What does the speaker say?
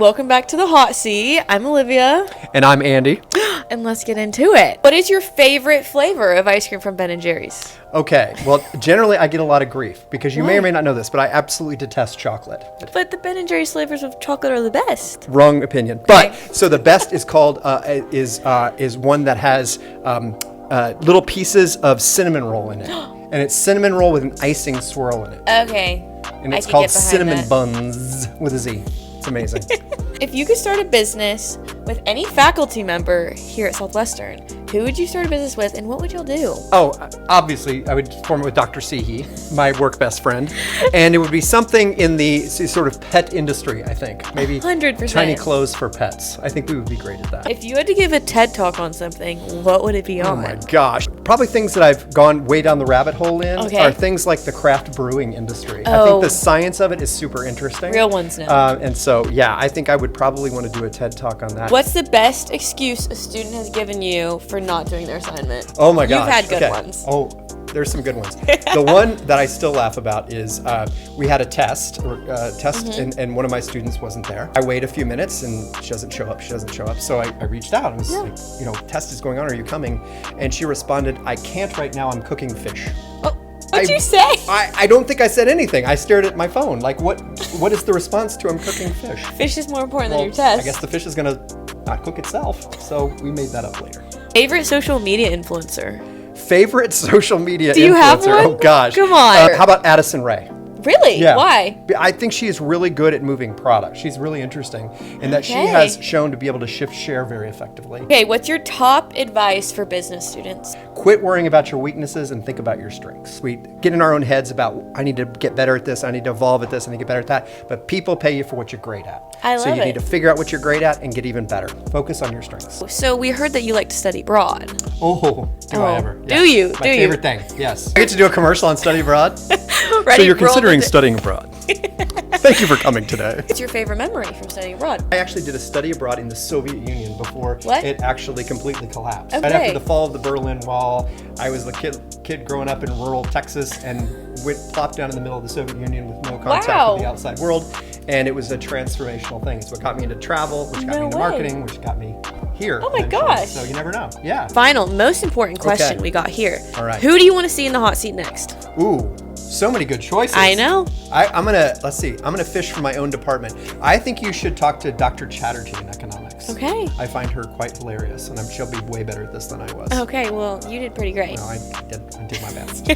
Welcome back to the hot seat. I'm Olivia. And I'm Andy. And let's get into it. What is your favorite flavor of ice cream from Ben & Jerry's? Okay, well, generally I get a lot of grief because you may or may not know this, but I absolutely detest chocolate. But the Ben & Jerry's flavors of chocolate are the best. Wrong opinion. But so the best is called is one that has little pieces of cinnamon roll in it, and it's cinnamon roll with an icing swirl in it, Okay. and it's called cinnamon buns with a Z. It's amazing. If you could start a business with any faculty member here at Southwestern, who would you start a business with and what would y'all do? Oh, obviously, I would form it with Dr. Seehee, my work best friend. And it would be something in the sort of pet industry, I think. Maybe 100%. Tiny clothes for pets. I think we would be great at that. If you had to give a TED Talk on something, what would it be on? Oh my gosh. Probably things that I've gone way down the rabbit hole in are things like the craft brewing industry. I think the science of it is super interesting. Real ones now. And so, yeah, I think I would probably want to do a TED Talk on that. What's the best excuse a student has given you for not doing their assignment? Oh my gosh. You've had good ones. Oh, there's some good ones. The one that I still laugh about is we had a test, and one of my students wasn't there. I wait a few minutes and she doesn't show up. So I reached out and was like, test is going on. Are you coming? And she responded, I can't right now. I'm cooking fish. What'd you say? I don't think I said anything. I stared at my phone. Like, what is the response to I'm cooking fish? Fish is more important than your test. I guess the fish is going to not cook itself. So we made that up later. Favorite social media influencer? Favorite social media influencer? Do you have one? Oh, gosh. Come on. How about Addison Rae? Really? Yeah. Why? I think she is really good at moving product. She's really interesting in that she has shown to be able to shift share very effectively. Okay, what's your top advice for business students? Quit worrying about your weaknesses and think about your strengths. We get in our own heads about, I need to get better at this, I need to evolve at this, I need to get better at that. But people pay you for what you're great at. So you need to figure out what you're great at and get even better. Focus on your strengths. So we heard that you like to study abroad. Oh, do I ever? Do you? My favorite thing, yes. I get to do a commercial on Study Abroad. Ready, so you're considering studying abroad. Thank you for coming today. What's your favorite memory from studying abroad? I actually did a study abroad in the Soviet Union before it actually completely collapsed. Okay. Right after the fall of the Berlin Wall, I was the kid growing up in rural Texas and plopped down in the middle of the Soviet Union with no contact with the outside world. And it was a transformational thing. It's what got me into travel, which got me into marketing, which got me here. Oh my gosh. So you never know. Yeah. Final, most important question we got here. All right. Who do you want to see in the hot seat next? Ooh. So many good choices. I know. I'm gonna fish from my own department. I think you should talk to Dr. Chatterjee in economics. Okay. I find her quite hilarious, and she'll be way better at this than I was. Okay, well, you did pretty great. No, I did my best.